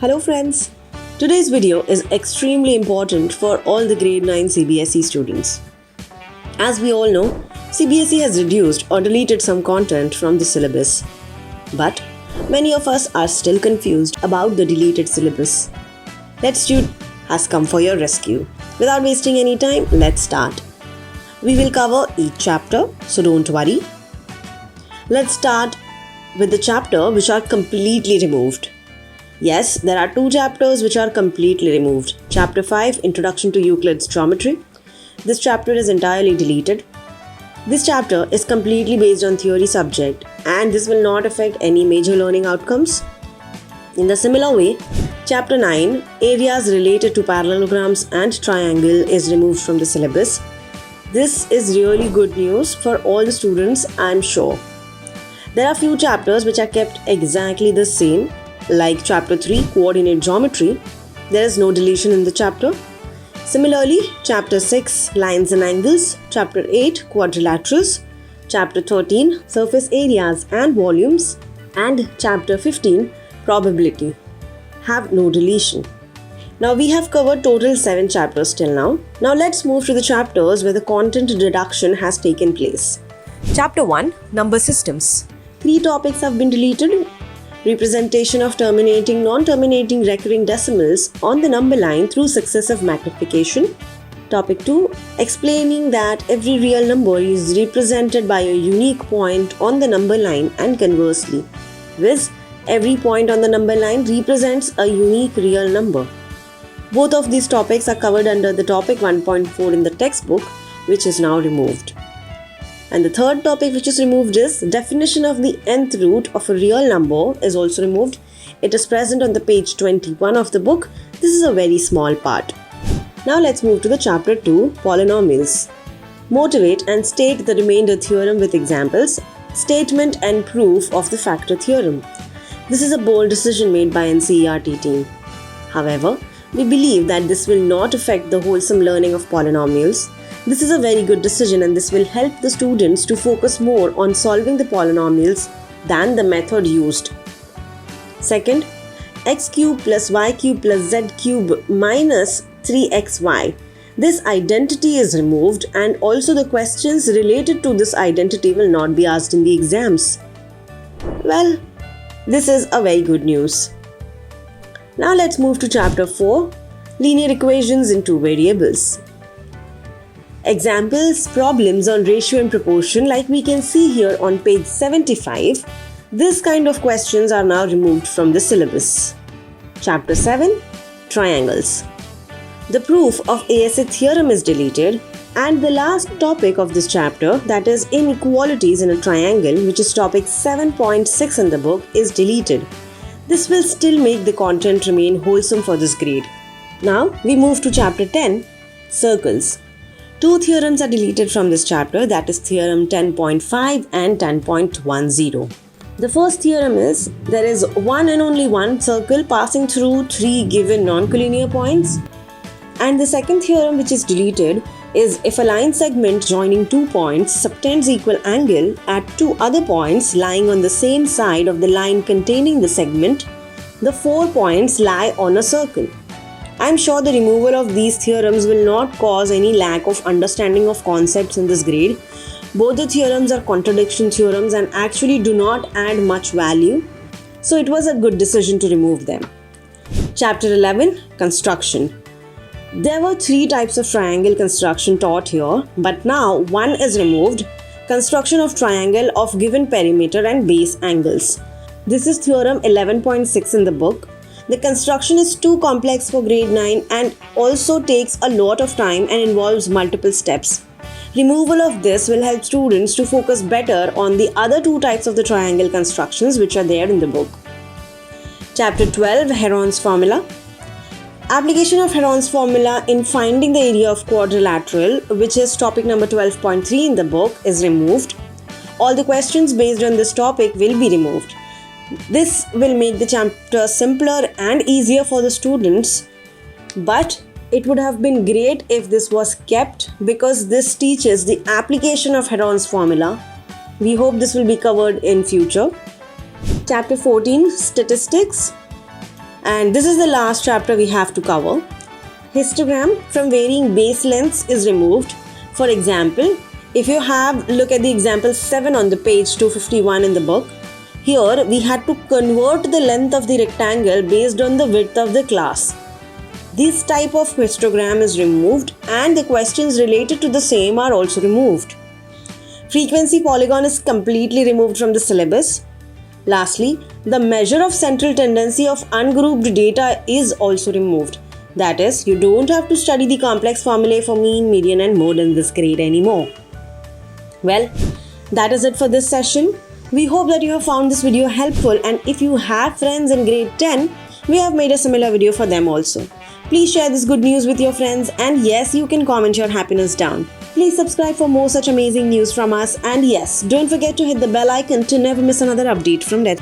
Hello friends! Today's video is extremely important for all the grade 9 CBSE students. As we all know, CBSE has reduced or deleted some content from the syllabus. But many of us are still confused about the deleted syllabus. LetStude has come for your rescue. Without wasting any time, let's start. We will cover each chapter, so don't worry. Let's start with the chapter which are completely removed. Yes, there are two chapters which are completely removed. Chapter 5, Introduction to Euclid's Geometry. This chapter is entirely deleted. This chapter is completely based on theory subject and this will not affect any major learning outcomes. In the similar way, Chapter 9, Areas related to parallelograms and triangle is removed from the syllabus. This is really good news for all the students, I am sure. There are few chapters which are kept exactly the same, like Chapter 3, Coordinate Geometry. There is no deletion in the chapter. Similarly, Chapter 6, Lines and Angles, Chapter 8, Quadrilaterals, Chapter 13, Surface Areas and Volumes, and Chapter 15, Probability have no deletion. Now we have covered total 7 chapters till now. Now let's move to the chapters where the content reduction has taken place. Chapter 1, Number Systems. 3 topics have been deleted. Representation of terminating, non-terminating recurring decimals on the number line through successive magnification. Topic 2. Explaining that every real number is represented by a unique point on the number line and conversely. Viz. Every point on the number line represents a unique real number. Both of these topics are covered under the topic 1.4 in the textbook, which is now removed. And the third topic which is removed is definition of the nth root of a real number is also removed. It is present on the page 21 of the book. This is a very small part. Now let's move to the chapter 2, Polynomials. Motivate and state the remainder theorem with examples, statement and proof of the factor theorem. This is a bold decision made by NCERT team. However, we believe that this will not affect the wholesome learning of polynomials. This is a very good decision and this will help the students to focus more on solving the polynomials than the method used. Second, x cube plus y cube plus z cube minus 3xy. This identity is removed and also the questions related to this identity will not be asked in the exams. Well, this is a very good news. Now let's move to chapter 4, Linear Equations in Two Variables. Examples, problems on ratio and proportion like we can see here on page 75. This kind of questions are now removed from the syllabus. Chapter 7, Triangles. The proof of ASA theorem is deleted and the last topic of this chapter, that is inequalities in a triangle, which is topic 7.6 in the book, is deleted. This will still make the content remain wholesome for this grade. Now we move to chapter 10, Circles. 2 theorems are deleted from this chapter, that is theorem 10.5 and 10.10. The first theorem is there is one and only one circle passing through 3 given non-collinear points. And the second theorem which is deleted is if a line segment joining 2 points subtends equal angle at 2 other points lying on the same side of the line containing the segment, the 4 points lie on a circle. I am sure the removal of these theorems will not cause any lack of understanding of concepts in this grade. Both the theorems are contradiction theorems and actually do not add much value. So it was a good decision to remove them. Chapter 11, Construction. There were 3 types of triangle construction taught here, but now one is removed. Construction of triangle of given perimeter and base angles. This is theorem 11.6 in the book. The construction is too complex for grade 9 and also takes a lot of time and involves multiple steps. Removal of this will help students to focus better on the other 2 types of the triangle constructions which are there in the book. Chapter 12, Heron's Formula. Application of Heron's formula in finding the area of quadrilateral, which is topic number 12.3 in the book, is removed. All the questions based on this topic will be removed. This will make the chapter simpler and easier for the students, but it would have been great if this was kept because this teaches the application of Heron's formula. We hope this will be covered in future. Chapter 14, Statistics. And this is the last chapter we have to cover. Histogram from varying base lengths is removed. For example, if you look at the example 7 on the page 251 in the book, here we had to convert the length of the rectangle based on the width of the class. This type of histogram is removed and the questions related to the same are also removed. Frequency polygon is completely removed from the syllabus. Lastly, the measure of central tendency of ungrouped data is also removed. That is, you don't have to study the complex formulae for mean, median and mode in this grade anymore. Well, that is it for this session. We hope that you have found this video helpful, and if you have friends in grade 10, we have made a similar video for them also. Please share this good news with your friends, and yes, you can comment your happiness down. Please subscribe for more such amazing news from us, and yes, don't forget to hit the bell icon to never miss another update from Death.